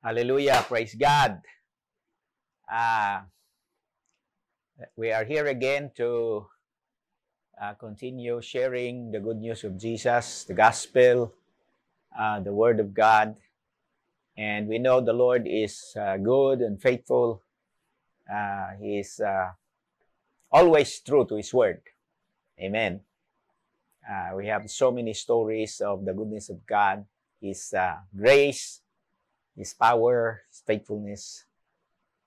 Hallelujah. Praise God. We are here again to continue sharing the good news of Jesus, the gospel, the word of God. And we know the Lord is good and faithful. He is always true to His word. Amen. We have so many stories of the goodness of God, His grace, His power, His faithfulness,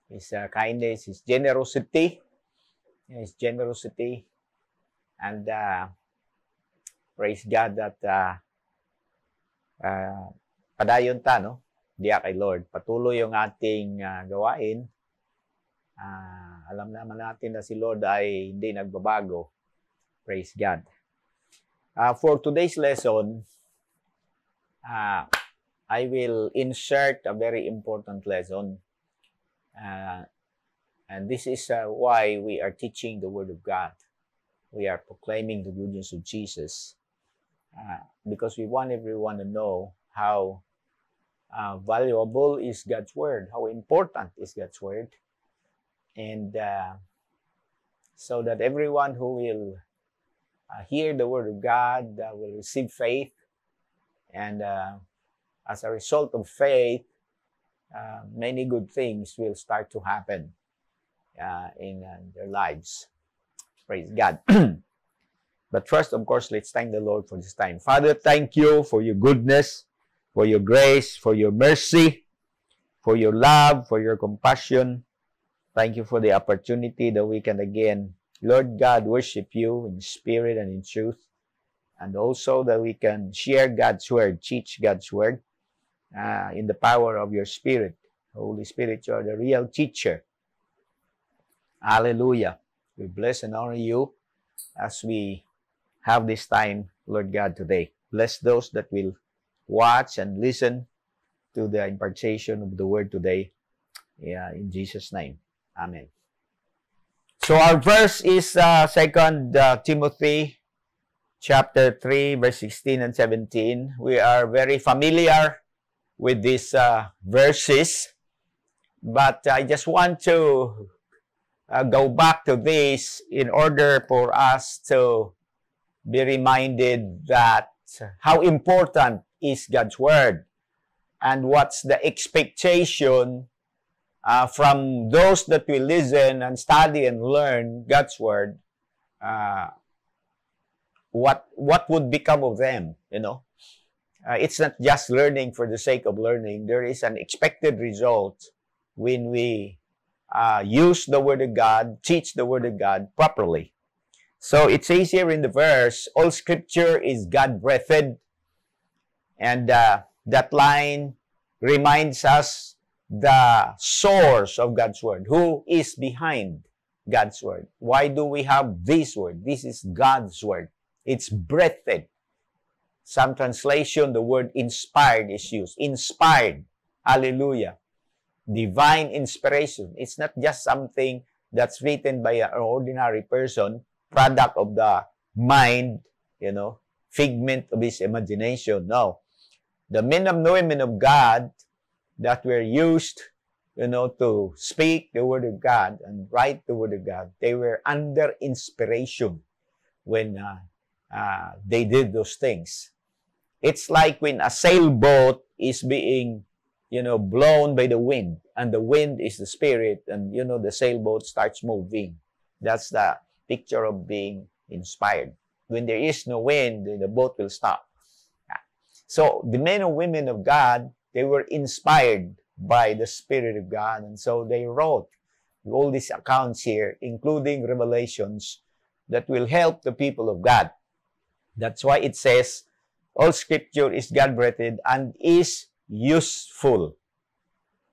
His kindness, His generosity. And praise God that padayon ta, no? Diya kay Lord. Patuloy yung ating gawain. Alam naman natin na si Lord ay hindi nagbabago. Praise God. For today's lesson, I will insert a very important lesson. And this is why we are teaching the Word of God. We are proclaiming the good news of Jesus. Because we want everyone to know how valuable is God's Word, how important is God's Word. And so that everyone who will hear the Word of God will receive faith. And as a result of faith, many good things will start to happen in their lives. Praise God. But first, of course, let's thank the Lord for this time. Father, thank you for your goodness, for your grace, for your mercy, for your love, for your compassion. Thank you for the opportunity that we can again, Lord God, worship you in spirit and in truth. And also that we can share God's word, teach God's word in the power of your Spirit. Holy Spirit, you are the real teacher. Hallelujah. We bless and honor you as we have this time, Lord God, today. Bless those that will watch and listen to the impartation of the word today. In Jesus' name. Amen. So our verse is 2 Timothy chapter 3, verse 16 and 17. We are very familiar with these verses, but I just want to go back to this in order for us to be reminded that how important is God's Word and what's the expectation from those that will listen and study and learn God's Word. What would become of them, you know? It's not just learning for the sake of learning. There is an expected result when we use the Word of God, teach the Word of God properly. So it says here in the verse, all Scripture is God-breathed. And that line reminds us the source of God's Word. Who is behind God's Word? Why do we have this Word? This is God's Word. It's breathed. Some translation, the word inspired is used. Inspired. Hallelujah. Divine inspiration. It's not just something that's written by an ordinary person, product of the mind, you know, figment of his imagination. No. The men and women of God that were used, you know, to speak the Word of God and write the Word of God, they were under inspiration when they did those things. It's like when a sailboat is being, you know, blown by the wind, and the wind is the Spirit, and, you know, the sailboat starts moving. That's the picture of being inspired. When there is no wind, the boat will stop. So the men and women of God, they were inspired by the Spirit of God, and so they wrote all these accounts here, including revelations that will help the people of God. That's why it says, all Scripture is God-breathed and is useful.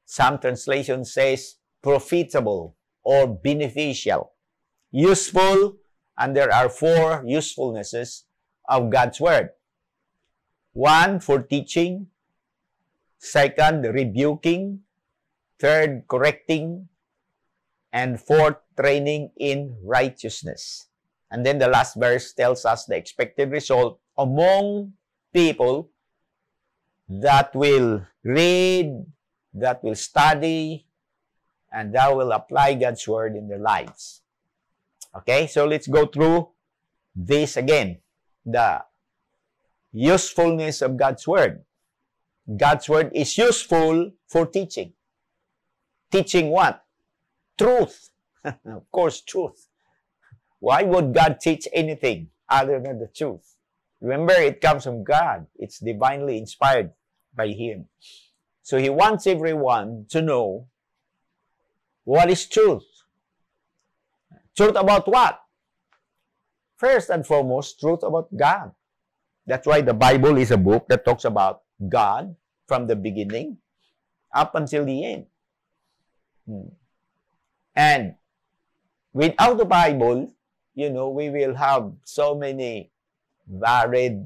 Some translation says profitable or beneficial. Useful, and there are 4 usefulnesses of God's Word. 1, for teaching. Second, rebuking. Third, correcting. And fourth, training in righteousness. And then the last verse tells us the expected result among people that will read, that will study, and that will apply God's word in their lives. Okay, so let's go through this again. The usefulness of God's word. God's word is useful for teaching. Teaching what? Truth. Of course, truth. Why would God teach anything other than the truth? Remember, it comes from God. It's divinely inspired by Him. So He wants everyone to know what is truth. Truth about what? First and foremost, truth about God. That's why the Bible is a book that talks about God from the beginning up until the end. And without the Bible, we will have so many varied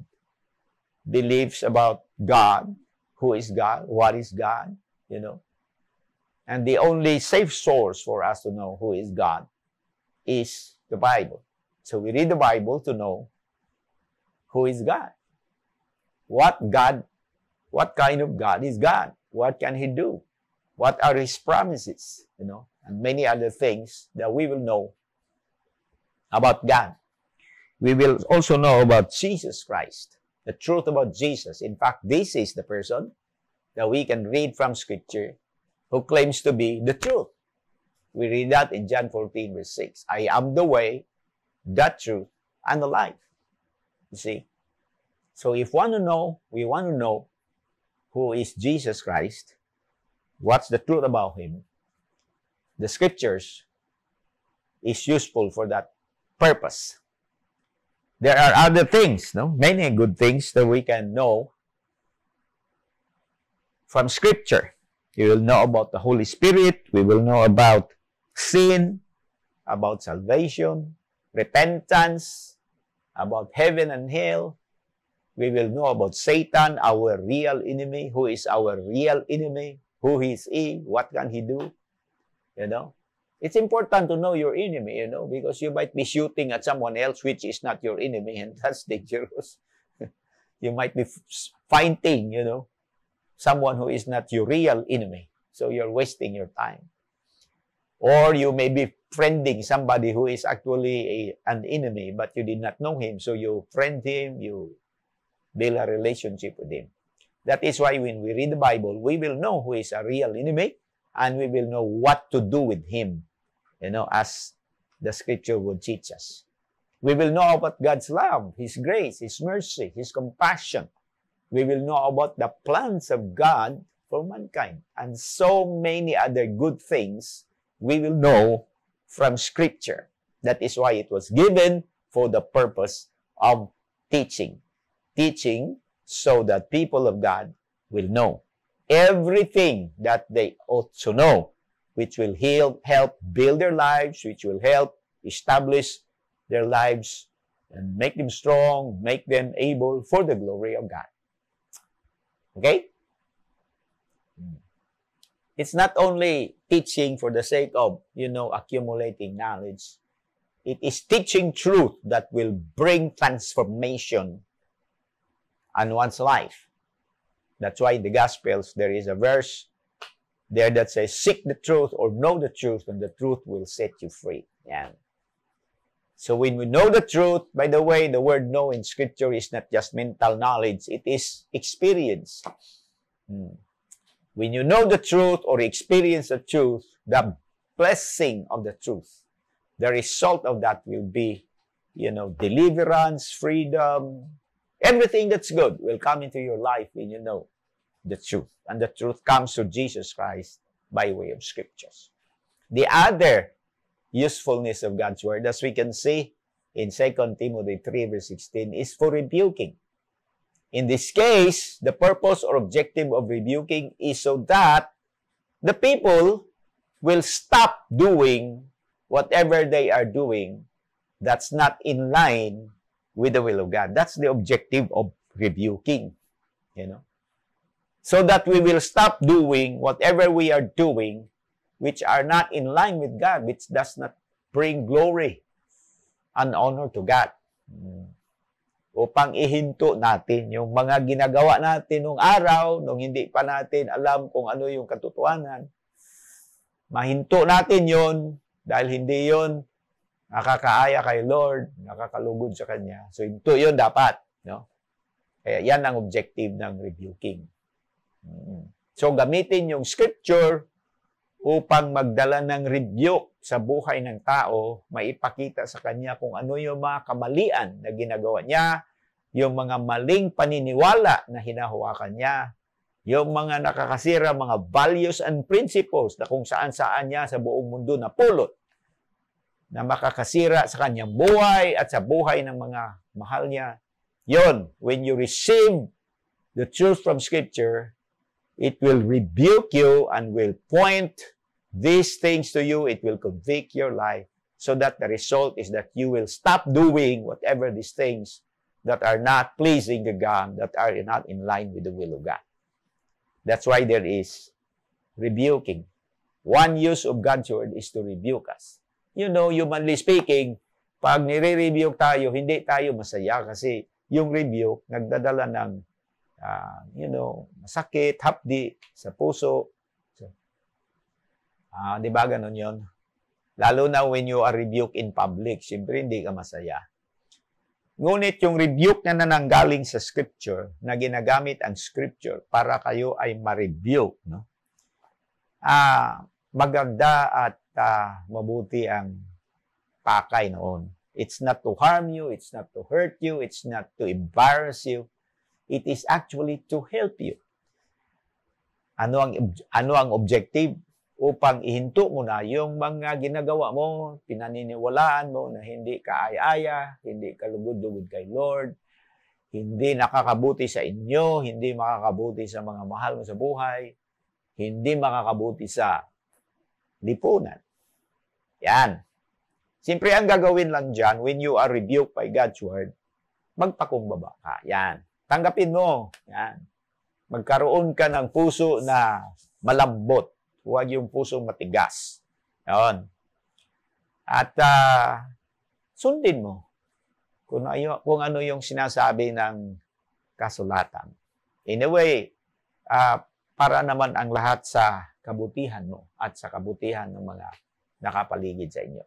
beliefs about God. Who is God? What is God? And the only safe source for us to know who is God is the Bible. So we read the Bible to know who is God. What kind of God is God? What can He do? What are His promises? And many other things that we will know about God. We will also know about Jesus Christ, the truth about Jesus. In fact, this is the person that we can read from Scripture who claims to be the truth. We read that in John 14, verse 6. I am the way, the truth, and the life. You see? So if we want to know who is Jesus Christ, what's the truth about Him, the Scriptures is useful for that purpose. There are other things, many good things that we can know from Scripture. We will know about the Holy Spirit. We will know about sin, about salvation, repentance, about heaven and hell. We will know about Satan, our real enemy. Who is our real enemy? Who is he? What can he do? It's important to know your enemy, because you might be shooting at someone else which is not your enemy, and that's dangerous. You might be fighting, someone who is not your real enemy. So you're wasting your time. Or you may be friending somebody who is actually an enemy, but you did not know him. So you friend him, you build a relationship with him. That is why when we read the Bible, we will know who is a real enemy, and we will know what to do with him, as the Scripture would teach us. We will know about God's love, His grace, His mercy, His compassion. We will know about the plans of God for mankind, and so many other good things we will know from Scripture. That is why it was given for the purpose of teaching. Teaching so that people of God will know everything that they ought to know, which will help build their lives, which will help establish their lives and make them strong, make them able for the glory of God. Okay? It's not only teaching for the sake of, accumulating knowledge. It is teaching truth that will bring transformation on one's life. That's why in the Gospels, there is a verse there that says, seek the truth or know the truth, and the truth will set you free. Yeah. So when we know the truth, by the way, the word know in Scripture is not just mental knowledge, it is experience. When you know the truth or experience the truth, the blessing of the truth, the result of that will be, deliverance, freedom, everything that's good will come into your life when you know the truth. And the truth comes to Jesus Christ by way of Scriptures. The other usefulness of God's Word, as we can see in 2 Timothy 3, verse 16, is for rebuking. In this case, the purpose or objective of rebuking is so that the people will stop doing whatever they are doing that's not in line with the will of God. That's the objective of rebuking, so that we will stop doing whatever we are doing which are not in line with God, which does not bring glory and honor to God. Upang ihinto natin yung mga ginagawa natin nung araw, nung hindi pa natin alam kung ano yung katotohanan. Mahinto natin yon dahil hindi yon nakakaaya kay Lord, nakakalugod sa Kanya. So, hinto yun dapat. No? Kaya yan ang objective ng rebuking. So, gamitin yung scripture upang magdala ng rebuke sa buhay ng tao, maipakita sa kanya kung ano yung mga kamalian na ginagawa niya, yung mga maling paniniwala na hinahawakan niya, yung mga nakakasira, mga values and principles na kung saan-saan niya sa buong mundo na pulot, na makakasira sa kanyang buhay at sa buhay ng mga mahal niya. Yon, when you receive the truth from Scripture, it will rebuke you and will point these things to you. It will convict your life so that the result is that you will stop doing whatever these things that are not pleasing to God, that are not in line with the will of God. That's why there is rebuking. One use of God's word is to rebuke us. You know, humanly speaking, pag nire-rebuke tayo, hindi tayo masaya kasi yung rebuke nagdadala ng masakit, hapdi sa puso. So, di ba ganun yun? Lalo na when you are rebuked in public, siyempre hindi ka masaya. Ngunit yung rebuke na nananggaling sa Scripture, na ginagamit ang Scripture para kayo ay ma-rebuke, no? Maganda at mabuti ang pakay noon. It's not to harm you, it's not to hurt you, it's not to embarrass you. It is actually to help you. Ano ang objective? Upang ihinto mo na yung mga ginagawa mo, pinaniniwalaan mo na hindi ka aya-aya, hindi ka lugod-lugod kay Lord, hindi nakakabuti sa inyo, hindi makakabuti sa mga mahal mo sa buhay, hindi makakabuti sa lipunan. Yan. Siyempre, ang gagawin lang dyan, when you are rebuked by God's word, magpakumbaba ka. Yan. Tanggapin mo. Yan. Magkaroon ka ng puso na malambot. Huwag yung puso matigas. Yan. At sundin mo kung ano yung sinasabi ng kasulatan. In a way, para naman ang lahat sa kabutihan mo at sa kabutihan ng mga nakapaligid sa inyo.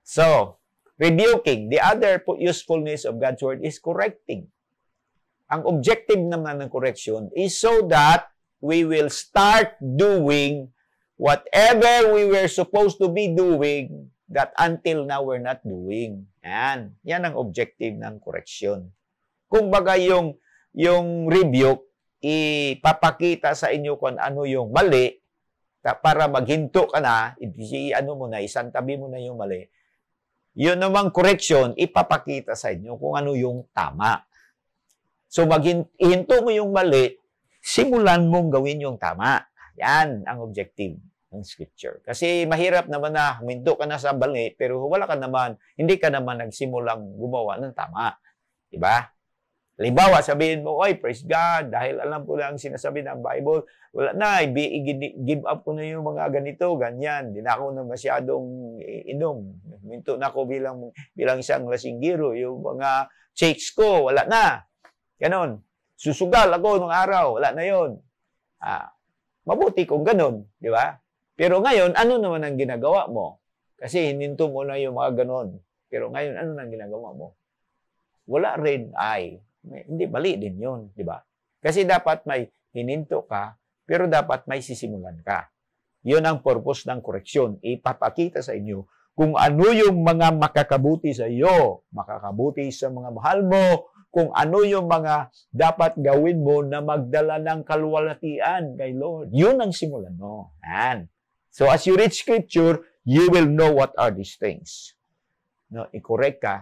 So, rebuking, the other usefulness of God's word is correcting. Ang objective naman ng correction is so that we will start doing whatever we were supposed to be doing that until now we're not doing. Yan. Yan ang objective ng correction. Kung baga yung rebuke, ipapakita sa inyo kung ano yung mali, para maghinto ka na, isantabi mo na yung mali. Yun namang correction, ipapakita sa inyo kung ano yung tama. So, ihinto mo yung mali, simulan mong gawin yung tama. Yan ang objective ng Scripture. Kasi mahirap naman na huminto ka na sa mali, pero hindi ka naman nagsimulang gumawa ng tama. Diba? Halimbawa, sabihin mo, oy, praise God, dahil alam ko lang sinasabi ng Bible, wala na, give up ko na yung mga ganito, ganyan. Di na ako na masyadong inom. Minto na ako bilang isang lasinggiro. Yung mga checks ko, wala na. Ganon. Susugal ako nung araw, wala na yun. Mabuti kung ganon, di ba? Pero ngayon, ano naman ang ginagawa mo? Kasi hininto mo na yung mga ganon. Pero ngayon, ano nang ginagawa mo? Wala rin, hindi, mali din yun, di ba? Kasi dapat may hininto ka, pero dapat may sisimulan ka. Yun ang purpose ng koreksyon. Ipapakita sa inyo kung ano yung mga makakabuti sa iyo, makakabuti sa mga mahal mo, kung ano yung mga dapat gawin mo na magdala ng kaluwalhatian kay Lord. Yun ang simulan mo. And so as you read Scripture, you will know what are these things. No, i-correct ka.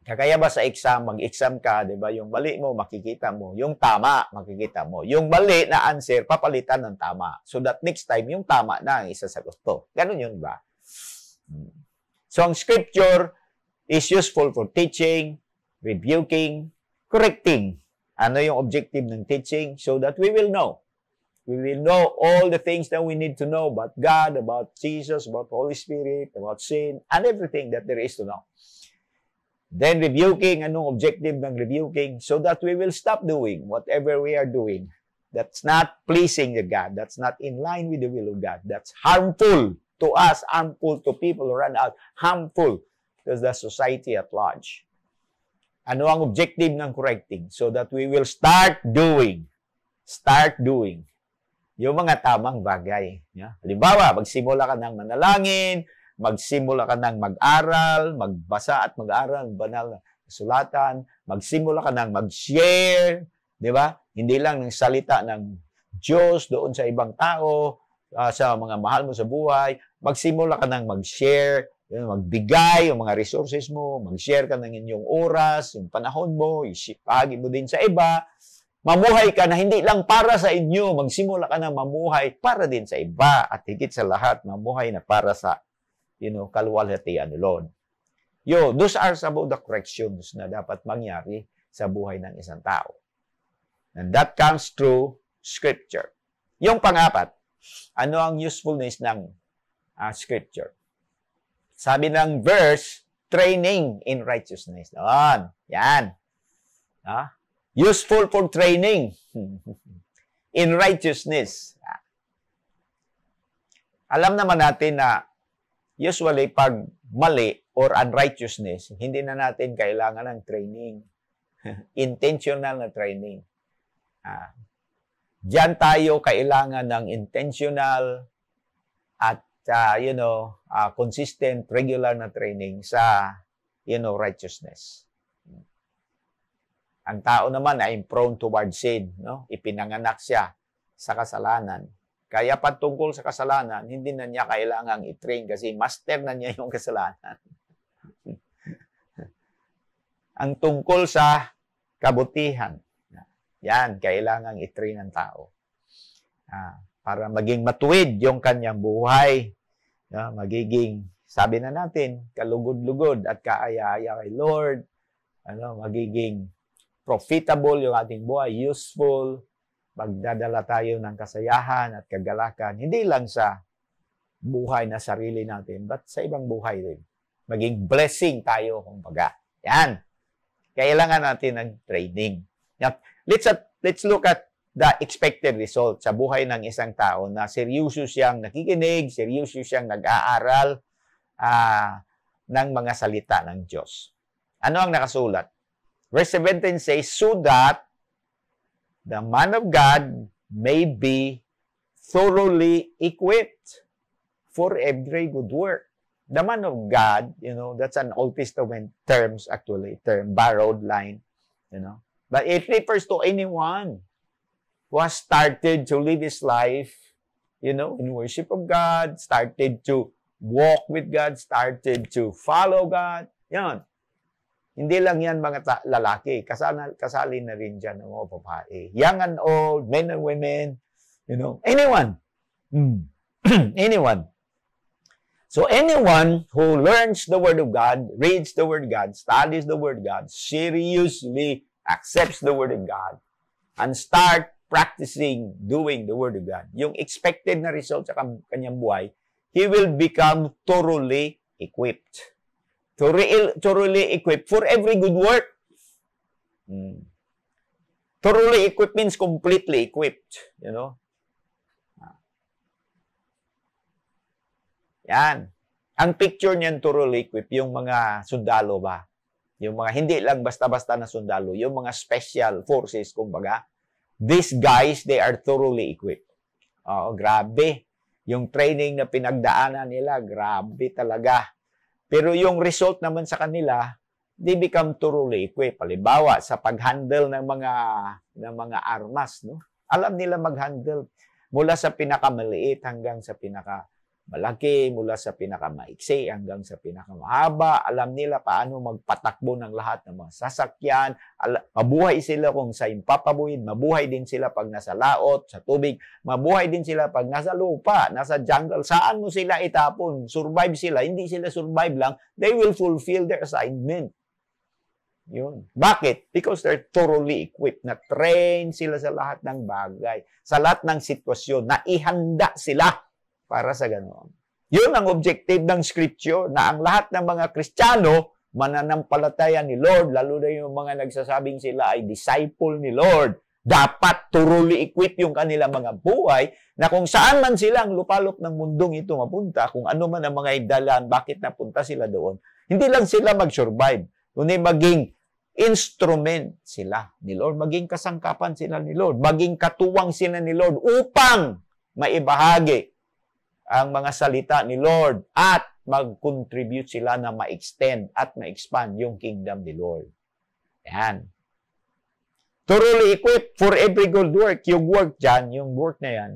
Kaya ba sa exam, mag-exam ka, di ba? Yung mali mo, makikita mo. Yung tama, makikita mo. Yung mali na answer, papalitan ng tama. So that next time, yung tama na ang isasagot to. Ganun yun ba? So ang Scripture is useful for teaching, rebuking, correcting. Ano yung objective ng teaching? So that we will know. We will know all the things that we need to know about God, about Jesus, about the Holy Spirit, about sin, and everything that there is to know. Then rebuking, anong objective ng rebuking? So that we will stop doing whatever we are doing. That's not pleasing to God. That's not in line with the will of God. That's harmful to us, harmful to people around us, harmful to the society at large. Ano ang objective ng correcting? So that we will start doing yung mga tamang bagay. Yeah? Halimbawa, magsimula ka ng manalangin, magsimula ka ng mag-aral, magbasa at mag-aral ng banal na sulatan, magsimula ka ng mag-share, di ba? Hindi lang ng salita ng Diyos doon sa ibang tao, sa mga mahal mo sa buhay, magsimula ka ng mag-share, magbigay yung mga resources mo, mag-share ka ng inyong oras, yung panahon mo, isipagi mo din sa iba, mamuhay ka na hindi lang para sa inyo, magsimula ka na mamuhay para din sa iba, at higit sa lahat, mamuhay na para sa, kaluwalhatian ni Lord. Those are some of the corrections na dapat mangyari sa buhay ng isang tao. And that comes through Scripture. Yung pang-apat, ano ang usefulness ng Scripture? Sabi ng verse, training in righteousness. Yan. Useful for training in righteousness. Alam naman natin na usually pag mali or unrighteousness, hindi na natin kailangan ng training. Intentional na training. Diyan tayo kailangan ng intentional at consistent, regular na training sa righteousness. Ang tao naman ay prone toward sin, no? Ipinanganak siya sa kasalanan. Kaya patungkol sa kasalanan, hindi na niya kailangang i-train kasi master na niya yung kasalanan. Ang tungkol sa kabutihan, yan, kailangang i-train ng tao. Para maging matuwid yung kanyang buhay. Magiging, sabi na natin, kalugod-lugod at kaaya-aya kay Lord. Magiging profitable yung ating buhay, useful, magdadala tayo ng kasayahan at kagalakan, hindi lang sa buhay na sarili natin, but sa ibang buhay din. Maging blessing tayo, kumbaga. Yan. Kailangan natin ng training. Let's look at the expected result sa buhay ng isang tao na seryoso siyang nakikinig, seryoso siyang nag-aaral ng mga salita ng Diyos. Ano ang nakasulat? Verse 17 says, so that the man of God may be thoroughly equipped for every good work. The man of God, that's an Old Testament terms actually, borrowed line, But it refers to anyone who has started to live his life, in worship of God, started to walk with God, started to follow God. Yan. Hindi lang yan mga lalaki. Kasali na rin dyan ng mga babae. Young and old, men and women, anyone. Anyone. So anyone who learns the Word of God, reads the Word of God, studies the Word of God, seriously accepts the Word of God, and start practicing doing the Word of God, yung expected na result sa kanyang buhay, he will become thoroughly equipped. Thoroughly equipped for every good work. Thoroughly equipped means completely equipped. Yan. Ang picture niyan, thoroughly equipped, yung mga sundalo ba? Yung mga hindi lang basta-basta na sundalo, yung mga special forces, kumbaga. These guys, they are thoroughly equipped. Grabe. Yung training na pinagdaanan nila, grabe talaga. Pero yung result naman sa kanila, they become thoroughly equipped. Halimbawa, sa pag-handle ng mga armas, no? Alam nila mag-handle mula sa pinakamaliit hanggang sa pinakamalaki, mula sa pinakamaiksi hanggang sa pinakamahaba. Alam nila paano magpatakbo ng lahat ng mga sasakyan. Mabuhay sila kung sa impapabuhin. Mabuhay din sila pag nasa laot, sa tubig. Mabuhay din sila pag nasa lupa, nasa jungle. Saan mo sila itapon? Survive sila. Hindi sila survive lang. They will fulfill their assignment. Yun. Bakit? Because they're thoroughly equipped. Na-train sila sa lahat ng bagay. Sa lahat ng sitwasyon. Naihanda sila para sa ganoon. Yun ang objective ng Scripture, na ang lahat ng mga Kristiyano, mananampalataya ni Lord, lalo na yung mga nagsasabing sila ay disciple ni Lord, dapat thoroughly equip yung kanilang mga buhay, na kung saan man sila ang lupalop ng mundong ito mapunta, kung ano man ang mga idalan, bakit napunta sila doon, hindi lang sila mag-survive, kundi maging instrument sila ni Lord, maging kasangkapan sila ni Lord, maging katuwang sila ni Lord upang maibahagi ang mga salita ni Lord at mag-contribute sila na ma-extend at ma-expand yung kingdom ni Lord. Yan. Thoroughly equipped for every good work. Yung work dyan, yung work na yan,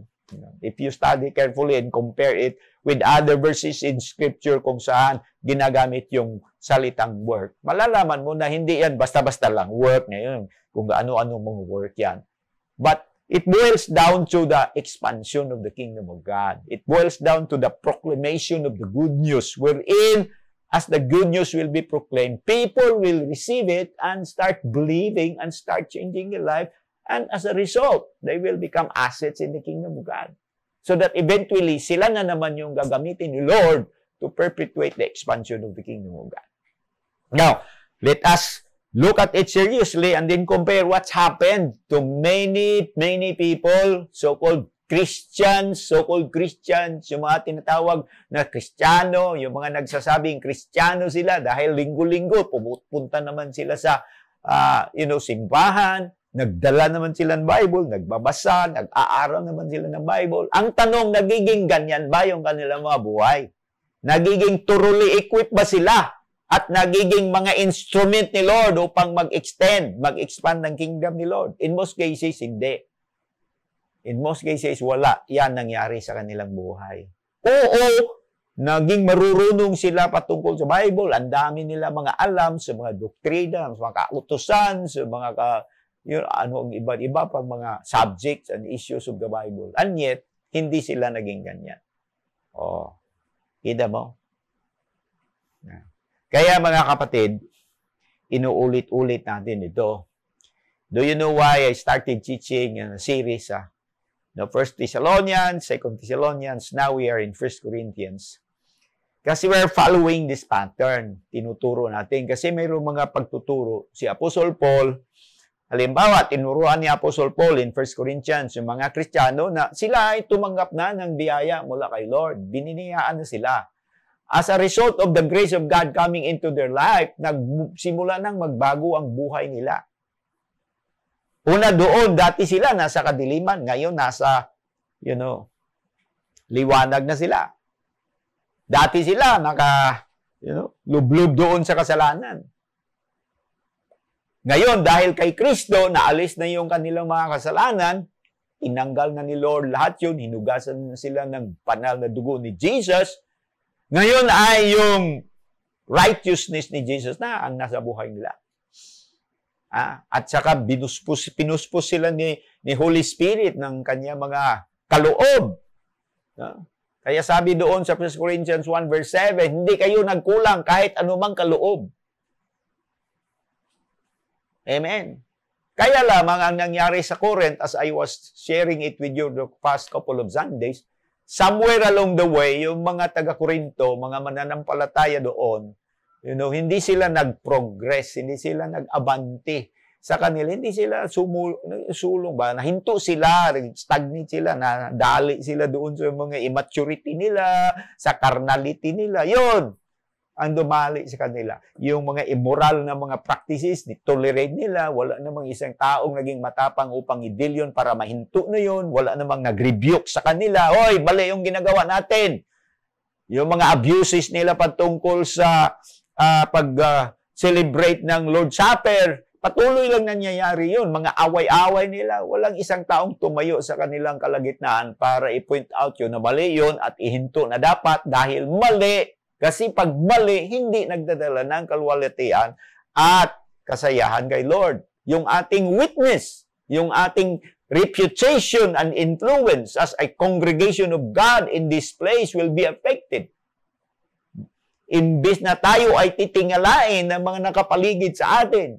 if you study carefully and compare it with other verses in Scripture kung saan ginagamit yung salitang work, malalaman mo na hindi yan basta-basta lang work na yun, kung ano-ano mong work yan. But it boils down to the expansion of the kingdom of God. It boils down to the proclamation of the good news, wherein, as the good news will be proclaimed, people will receive it and start believing and start changing their life. And as a result, they will become assets in the kingdom of God. So that eventually, sila na naman yung gagamitin ni Lord to perpetuate the expansion of the kingdom of God. Now, let us look at it seriously and then compare what's happened to many people, so-called Christians, yung mga tinatawag na Kristiyano, yung mga nagsasabing Kristiyano sila dahil linggo-linggo, pumunta naman sila sa, simbahan, nagdala naman sila ng Bible, nagbabasa, nag-aaral naman sila ng Bible. Ang tanong, nagiging ganyan ba yung kanilang mga buhay? Nagiging thoroughly equipped ba sila? At nagiging mga instrument ni Lord upang mag-extend, mag-expand ng kingdom ni Lord? In most cases, hindi. In most cases, wala. Yan nangyari sa kanilang buhay. Oo, naging marurunong sila patungkol sa Bible. Ang dami nila mga alam sa mga doktrina, sa mga kautusan, sa mga iba pang mga subjects and issues of the Bible. And yet, hindi sila naging ganyan. Oh, kita mo? Kaya mga kapatid, inuulit-ulit natin ito. Do you know why I started teaching a series? First Thessalonians, Second Thessalonians, now we are in First Corinthians. Kasi we're following this pattern. Tinuturo natin. Kasi mayroong mga pagtuturo. Si Apostle Paul, halimbawa, tinuruan ni Apostle Paul in First Corinthians, yung mga Kristiyano na sila ay tumanggap na ng biyaya mula kay Lord. Bininiyaan na sila. As a result of the grace of God coming into their life, nagsimula nang magbago ang buhay nila. Una doon, dati sila nasa kadiliman. Ngayon, nasa, liwanag na sila. Dati sila, lublub doon sa kasalanan. Ngayon, dahil kay Kristo, naalis na yung kanilang mga kasalanan, tinanggal na ni Lord lahat yun, hinugasan na sila ng banal na dugo ni Jesus. Ngayon ay yung righteousness ni Jesus na ang nasa buhay nila. At saka pinuspos sila ni Holy Spirit ng kanya mga kaloob. Kaya sabi doon sa 1 Corinthians 1 verse 7, hindi kayo nagkulang kahit anumang kaloob. Amen. Kaya lamang ang nangyari sa Corinth, as I was sharing it with you the past couple of Sundays, somewhere along the way, yung mga taga-Korinto, mga mananampalataya doon, hindi sila nag-progress, hindi sila nag-abante sa kanila, hindi sila sulong ba, nahinto sila, stagnate sila, nadali sila doon sa mga immaturity nila, sa carnality nila, yun ang dumali sa kanila. Yung mga immoral na mga practices, tolerate nila, wala namang isang taong naging matapang upang i-deal yun para mahinto na yun, wala namang nag-rebuke sa kanila, hoy, mali yung ginagawa natin. Yung mga abuses nila patungkol sa pag-celebrate ng Lord's Supper, patuloy lang nangyayari yun. Mga away-away nila, walang isang taong tumayo sa kanilang kalagitnaan para i-point out yun na mali yun at ihinto na dapat dahil mali. Kasi pag mali, hindi nagdadala ng kaluwalhatian at kasayahan kay Lord. Yung ating witness, yung ating reputation and influence as a congregation of God in this place will be affected. Imbis na tayo ay titingalain ng mga nakapaligid sa atin.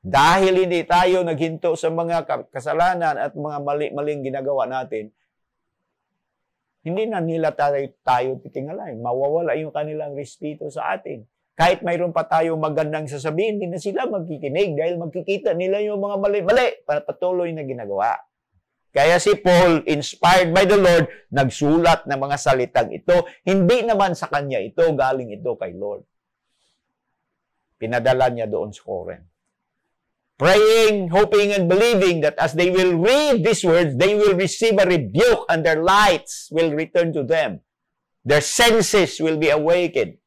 Dahil hindi tayo naghinto sa mga kasalanan at mga maling ginagawa natin, hindi na nila tayo titingalain. Mawawala yung kanilang respeto sa atin. Kahit mayroon pa tayo magandang sasabihin, hindi na sila magkikinig dahil magkikita nila yung mga mali-mali, patuloy na ginagawa. Kaya si Paul, inspired by the Lord, nagsulat ng mga salitang ito. Hindi naman sa kanya ito, galing ito kay Lord. Pinadala niya doon sa Corinth. Praying, hoping, and believing that as they will read these words, they will receive a rebuke and their lights will return to them. Their senses will be awakened.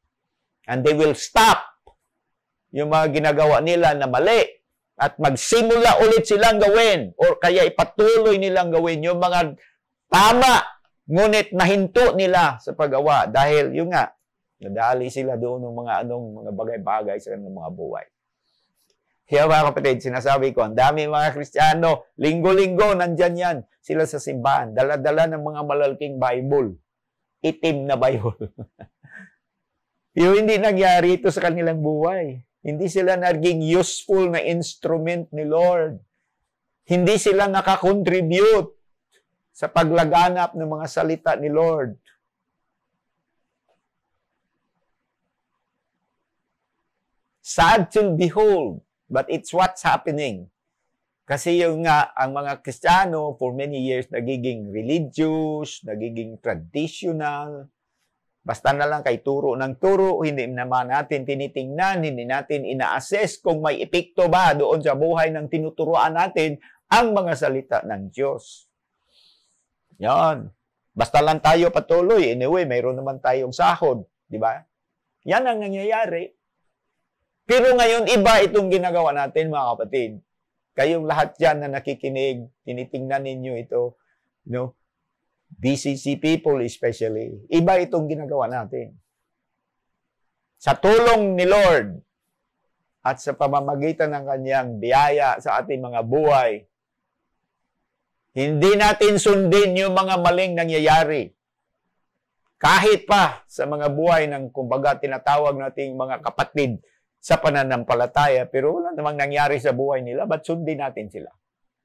And they will stop yung mga ginagawa nila na mali at magsimula ulit silang gawin o kaya ipatuloy nilang gawin yung mga tama, ngunit nahinto nila sa paggawa dahil yung nga, nadali sila doon ng mga bagay-bagay sa kanilang mga buhay. Kaya mga kapatid, sinasabi ko, ang dami mga Kristiyano, linggo-linggo, nandyan yan, sila sa simbahan, dala-dala ng mga malalaking Bible, itim na Bible. Yung hindi nangyari ito sa kanilang buhay. Hindi sila naging useful na instrument ni Lord. Hindi sila nakakontribute sa paglaganap ng mga salita ni Lord. Sad to behold, but it's what's happening. Kasi yung nga, ang mga Kristiyano for many years nagiging religious, nagiging traditional. Basta na lang kay turo ng turo, hindi naman natin tinitingnan, hindi natin ina-assess kung may epekto ba doon sa buhay ng tinuturuan natin ang mga salita ng Diyos. Yan. Basta lang tayo patuloy. Anyway, mayroon naman tayong sahod. Di ba? Yan ang nangyayari. Pero ngayon, iba itong ginagawa natin, mga kapatid. Kayong lahat dyan na nakikinig, tinitingnan ninyo ito, BCC people especially, iba itong ginagawa natin. Sa tulong ni Lord at sa pamamagitan ng kanyang biyaya sa ating mga buhay, hindi natin sundin yung mga maling nangyayari. Kahit pa sa mga buhay ng, kumbaga, tinatawag nating mga kapatid sa pananampalataya, pero wala namang nangyari sa buhay nila, ba't sundin natin sila?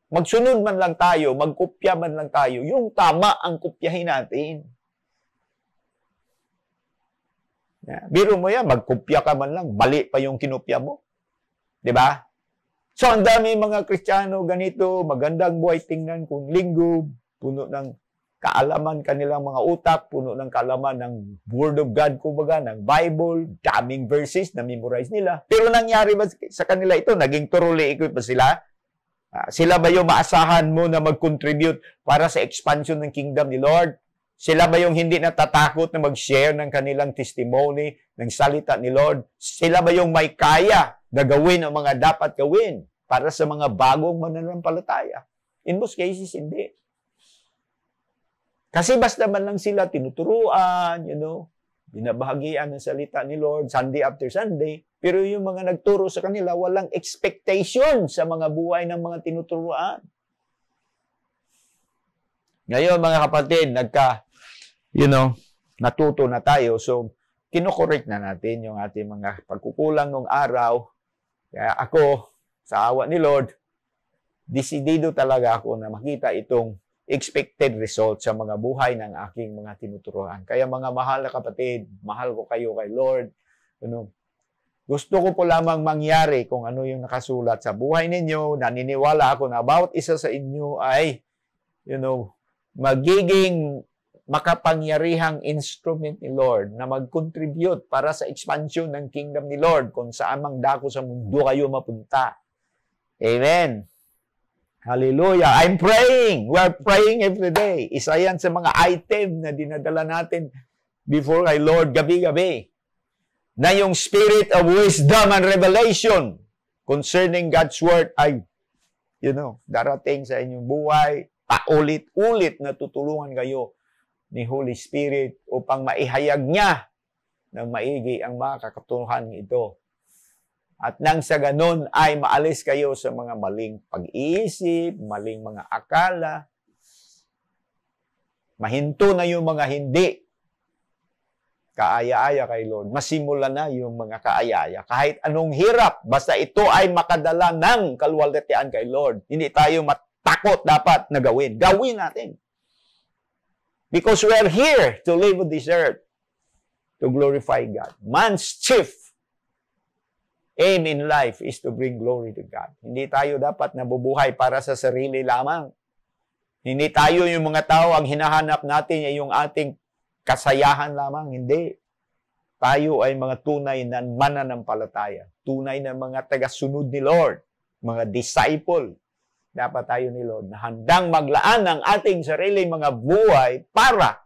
Magsunod man lang tayo, magkopya man lang tayo, yung tama ang kopyahin natin. Biro mo yan, magkopya ka man lang, mali pa yung kinopya mo. Diba? So, ang dami mga Kristiyano ganito, magandang buhay tingnan kung linggo, puno ng kaalaman kanilang mga utak, puno ng kaalaman ng Word of God, kumbaga, ng Bible, daming verses na memorize nila. Pero nangyari ba sa kanila ito? Naging turuliik ba sila? Sila ba yung maasahan mo na mag-contribute para sa expansion ng kingdom ni Lord? Sila ba yung hindi natatakot na mag-share ng kanilang testimony, ng salita ni Lord? Sila ba yung may kaya na gawin ang mga dapat gawin para sa mga bagong mananampalataya? In most cases, hindi. Kasi basta man lang sila tinuturuan, binabahagian ng salita ni Lord, Sunday after Sunday, pero yung mga nagturo sa kanila, walang expectation sa mga buhay ng mga tinuturuan. Ngayon, mga kapatid, natuto na tayo. So, kinokorek na natin yung ating mga pagkukulang ng araw. Kaya ako, sa awa ni Lord, desidido talaga ako na makita itong expected result sa mga buhay ng aking mga tinuturuan. Kaya mga mahal na kapatid, mahal ko kayo kay Lord. Gusto ko po lamang mangyari kung ano yung nakasulat sa buhay ninyo. Naniniwala ako na bawat isa sa inyo ay, magiging makapangyarihang instrument ni Lord na mag-contribute para sa expansion ng kingdom ni Lord kung saan mang dako sa mundo kayo mapunta. Amen. Hallelujah. I'm praying. We're praying every day. Isa yan sa mga item na dinadala natin before kay Lord gabi-gabi. Na yung spirit of wisdom and revelation concerning God's word ay, darating sa inyong buhay. Paulit-ulit na tutulungan kayo ni Holy Spirit upang maihayag niya ng maigi ang mga kakatuhan ito. At nang sa ganun ay maalis kayo sa mga maling pag-iisip, maling mga akala. Mahinto na yung mga hindi. kaaya-aya kay Lord, masimula na yung mga kaaya-aya. Kahit anong hirap, basta ito ay makadala ng kaluwalhatian kay Lord. Hindi tayo matakot dapat na gawin. Gawin natin. Because we are here to live on this earth to glorify God. Man's chief aim in life is to bring glory to God. Hindi tayo dapat nabubuhay para sa sarili lamang. Hindi tayo yung mga tao, ang hinahanap natin ay yung ating kasayahan lamang. Hindi. Tayo ay mga tunay na mananampalataya. Tunay na mga tagasunod ni Lord. Mga disciple. Dapat tayo ni Lord na handang maglaan ng ating sarili mga buhay para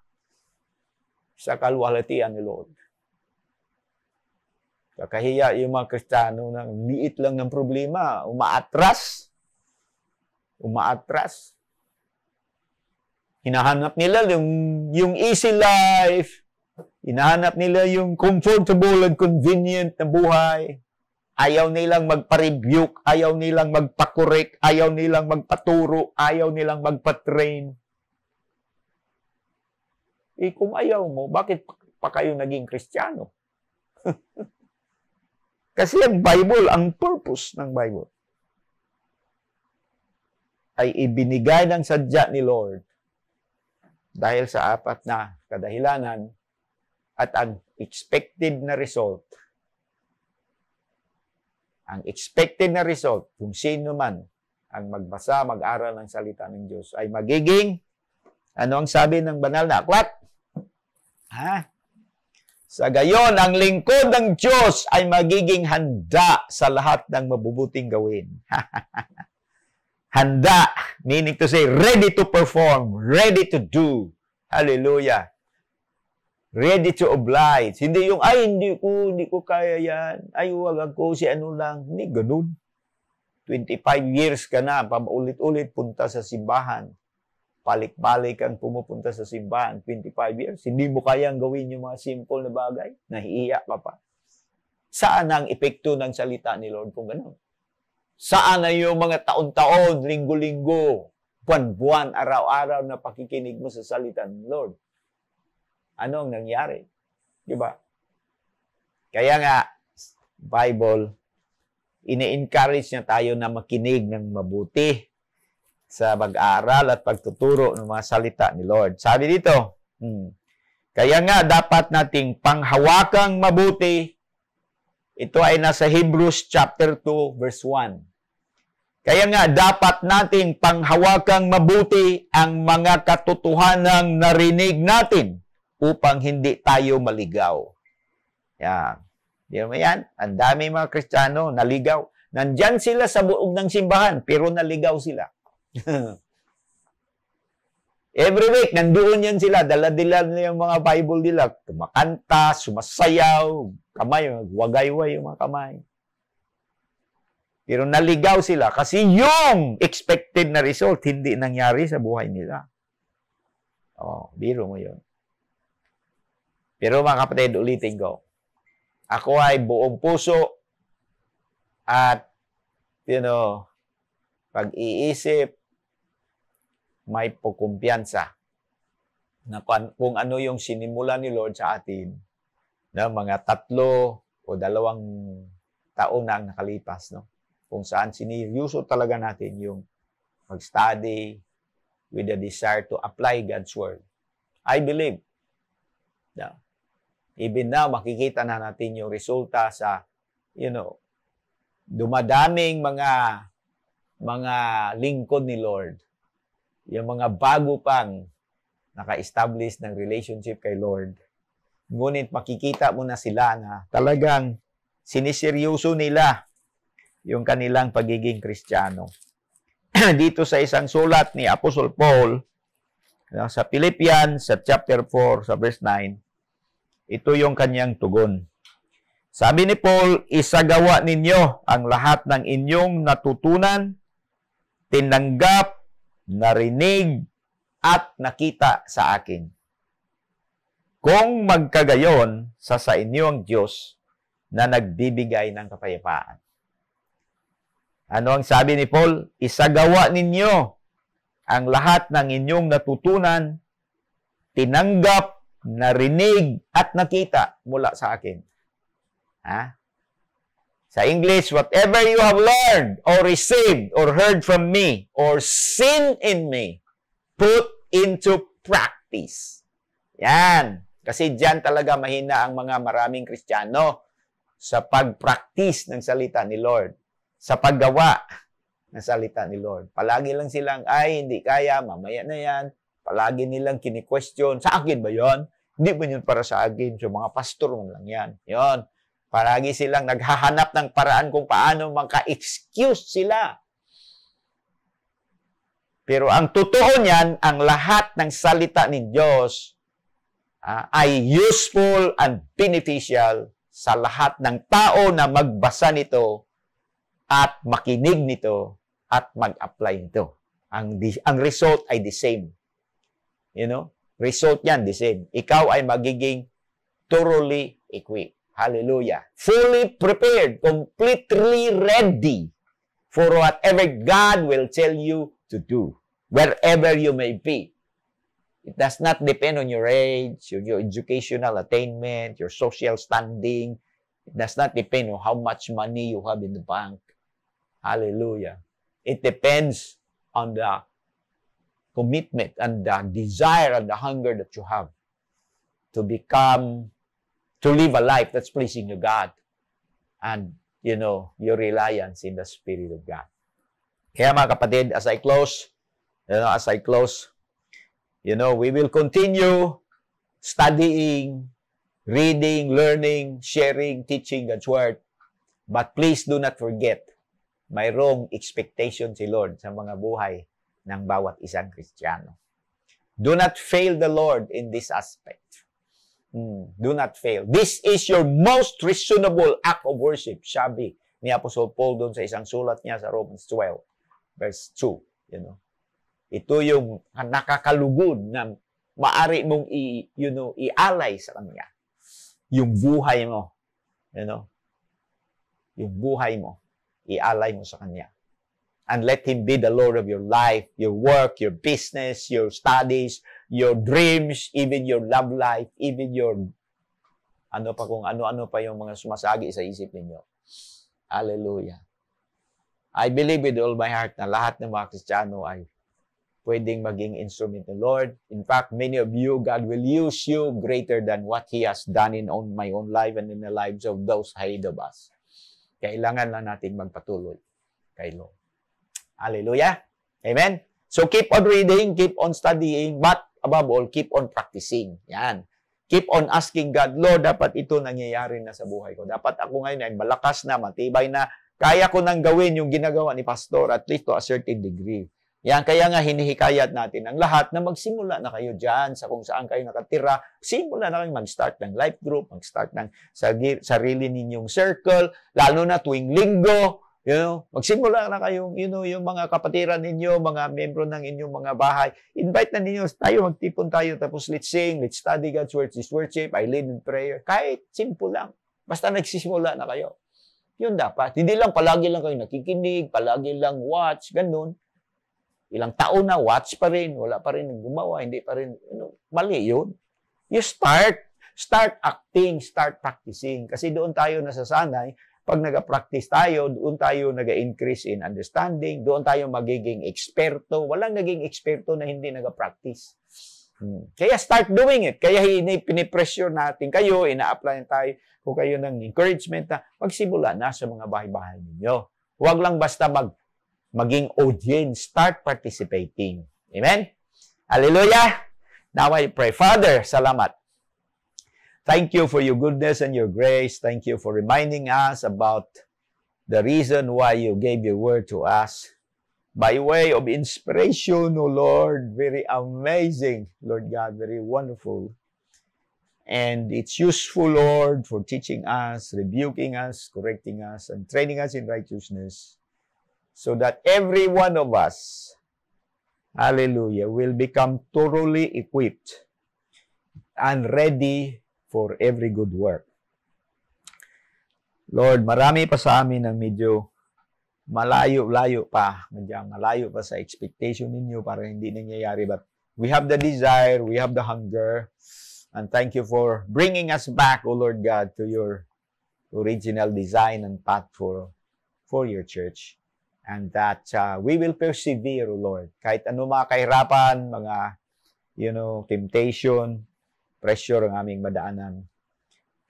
sa kaluwalhatian ni Lord. Kakahiya yung mga Kristiyano na liit lang ng problema. Umaatras. Hinahanap nila yung easy life. Hinahanap nila yung comfortable and convenient na buhay. Ayaw nilang magpa-rebuke, ayaw nilang magpa-correct, ayaw nilang magpaturo, ayaw nilang magpa-train. Kung ayaw mo, bakit pa kayo naging Kristiyano? Kasi ang Bible, ang purpose ng Bible ay ibinigay ng sadya ni Lord dahil sa apat na kadahilanan at ang expected na result. Ang expected na result, kung sino man ang magbasa, mag-aral ng salita ng Diyos, ay magiging, ano ang sabi ng banal na aklat? Sa gayon, ang lingkod ng Diyos ay magiging handa sa lahat ng mabubuting gawin. Handa, meaning to say, ready to perform, ready to do. Hallelujah. Ready to oblige. Hindi yung, hindi ko kaya yan. Ay, wag ako, si ano lang. Hindi, ganun. 25 years ka na, paulit-ulit punta sa simbahan. Balik-balik kang pumupunta sa simbahan. 25 years. Hindi mo kayang gawin yung mga simple na bagay. Nahihiya pa pa. Saan ang epekto ng salita ni Lord kung ganun? Saan na yung mga taon-taon, linggo-linggo, buwan-buwan, araw-araw na pakikinig mo sa salita ng Lord? Ano ang nangyari? Diba? Kaya nga, Bible, ine-encourage niya tayo na makinig ng mabuti sa pag-aaral at pagtuturo ng mga salita ni Lord. Sabi dito, kaya nga dapat nating panghawakang mabuti. Ito ay nasa Hebrews chapter 2, verse 1. Kaya nga, dapat nating panghawakang mabuti ang mga katotohanang narinig natin upang hindi tayo maligaw. Yan. Di mo yan? Ang dami mga Kristiyano naligaw. Nandyan sila sa buong ng simbahan, pero naligaw sila. Every week, nandoon yan sila. Dala-dila nila yung mga Bible nila. Kumakanta, sumasayaw, kamay, wagay-way yung mga kamay. Pero naligaw sila kasi yung expected na result hindi nangyari sa buhay nila. Biro mo yun. Pero mga kapatid, ulitin ko. Ako ay buong puso at, pag-iisip, may pagkumpiyansa na kung ano yung sinimula ni Lord sa atin na mga 3 o 2 taon na ang nakalipas, no? Kung saan siniryoso talaga natin yung mag-study with the desire to apply God's Word. I believe na even now, makikita na natin yung resulta sa, dumadaming mga lingkod ni Lord. Yung mga bago pang naka-establish ng relationship kay Lord. Ngunit makikita mo na sila na talagang siniseryoso nila yung kanilang pagiging Kristiyano. Dito sa isang sulat ni Apostle Paul, sa Philippians, sa chapter 4, sa verse 9, ito yung kanyang tugon. Sabi ni Paul, isagawa ninyo ang lahat ng inyong natutunan, tinanggap, narinig, at nakita sa akin. Kung magkagayon, sa inyo ang Diyos na nagbibigay ng kapayapaan. Ano ang sabi ni Paul? Isagawa ninyo ang lahat ng inyong natutunan, tinanggap, narinig at nakita mula sa akin. Ha? Sa English, whatever you have learned or received or heard from me or seen in me, put into practice. Yan. Kasi diyan talaga mahina ang mga maraming Kristiyano sa pag-practice ng salita ni Lord, sa paggawa ng salita ni Lord. Palagi lang silang, ay, hindi kaya, mamaya na yan. Palagi nilang kini-question, sa akin ba yon? Hindi ba yun para sa akin? So, mga pastor mo lang yan. Yon. Palagi silang naghahanap ng paraan kung paano maka-excuse sila. Pero ang totoo niyan, ang lahat ng salita ni Diyos ay useful and beneficial sa lahat ng tao na magbasa nito at makinig nito at mag-apply nito. Ang result ay the same. You know? Result yan, the same. Ikaw ay magiging thoroughly equipped. Hallelujah. Fully prepared, completely ready for whatever God will tell you to do, wherever you may be. It does not depend on your age, your educational attainment, your social standing. It does not depend on how much money you have in the bank. Hallelujah. It depends on the commitment and the desire and the hunger that you have to live a life that's pleasing to God. And, you know, your reliance in the Spirit of God. Kaya mga kapatid, as I close, you know, we will continue studying, reading, learning, sharing, teaching God's Word. But please do not forget, mayroong expectation si Lord sa mga buhay ng bawat isang Kristiyano. Do not fail the Lord in this aspect. Do not fail. This is your most reasonable act of worship, sabi ni Apostle Paul doon sa isang sulat niya sa Romans 12, verse 2. You know, ito yung nakakalugod na maari mong ialay sa Kanya. Yung buhay mo, you know, yung buhay mo, ialay mo sa Kanya. And let Him be the Lord of your life, your work, your business, your studies, your dreams, even your love life, even your kung ano-ano pa yung mga sumasagi sa isip ninyo. Hallelujah. I believe with all my heart na lahat ng mga Kristiyano ay pwedeng maging instrument ng Lord. In fact, many of you, God will use you greater than what He has done in my own life and in the lives of those ahead of us. Kailangan lang natin magpatuloy kay Lord. Hallelujah. Amen. So keep on reading, keep on studying, but above all, keep on practicing. Yan. Keep on asking God, Lord, dapat ito nangyayari na sa buhay ko. Dapat ako ngayon ay malakas na, matibay na, kaya ko nang gawin yung ginagawa ni Pastor, at least to a certain degree. Yan, kaya nga hinihikayat natin ang lahat na magsimula na kayo dyan sa kung saan kayo nakatira. Simula na kayo mag-start ng life group, mag-start ng sarili ninyong circle, lalo na tuwing linggo. You know, magsimula na kayong, yung mga kapatiran ninyo, mga membro ng inyong mga bahay. Invite na ninyo, magtipon tayo, tapos let's sing, let's study God's Word, let's worship, I lead in prayer. Kahit simple lang. Basta nagsisimula na kayo. Yun dapat. Hindi lang palagi lang kayo nakikinig, palagi lang watch, ganun. Ilang taon na, watch pa rin, wala pa rin gumawa, hindi pa rin, mali yun. You start acting, start practicing. Kasi doon tayo nasasanay. Pag nag-practice tayo, doon tayo nag-increase in understanding, doon tayo magiging eksperto. Walang naging eksperto na hindi nag-practice. Kaya start doing it. Kaya pinipressure natin kayo, ina-apply tayo kung kayo ng encouragement na magsimula na sa mga bahay-bahay ninyo. Huwag lang basta maging audience. Start participating. Amen? Hallelujah! Now I pray. Father, salamat. Thank you for your goodness and your grace. Thank you for reminding us about the reason why you gave your word to us. By way of inspiration, O Lord, very amazing, Lord God, very wonderful. And it's useful, Lord, for teaching us, rebuking us, correcting us, and training us in righteousness, so that every one of us, hallelujah, will become thoroughly equipped and ready for every good work. Lord, marami pa sa amin ang medyo malayo-layo pa. Malayo pa sa expectation ninyo para hindi nangyayari. But we have the desire, we have the hunger. And thank you for bringing us back, O Lord God, to your original design and path for your church. And that we will persevere, O Lord. Kahit ano mga kahirapan, mga, temptation, pressure ang aming madaanan.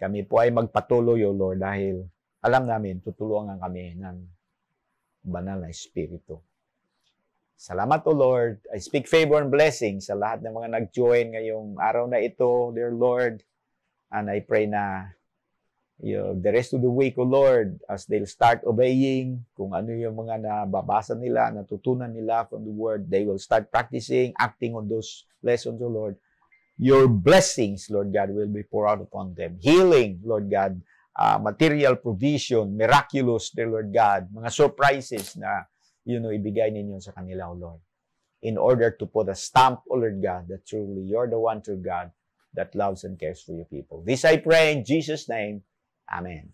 Kami po ay magpatuloy, O Lord, dahil alam namin, tutulungan kami ng banal na Espiritu. Salamat, O Lord. I speak favor and blessing sa lahat ng mga nag-join ngayong araw na ito, dear Lord. And I pray na the rest of the week, O Lord, as they'll start obeying, kung ano yung mga nababasa nila, natutunan nila from the Word, they will start practicing, acting on those lessons, O Lord. Your blessings, Lord God, will be poured out upon them. Healing, Lord God, material provision, miraculous, dear Lord God, mga surprises na, ibigay ninyo sa kanila, O Lord. In order to put a stamp, O Lord God, that truly you're the one true God that loves and cares for your people. This I pray in Jesus' name. Amen.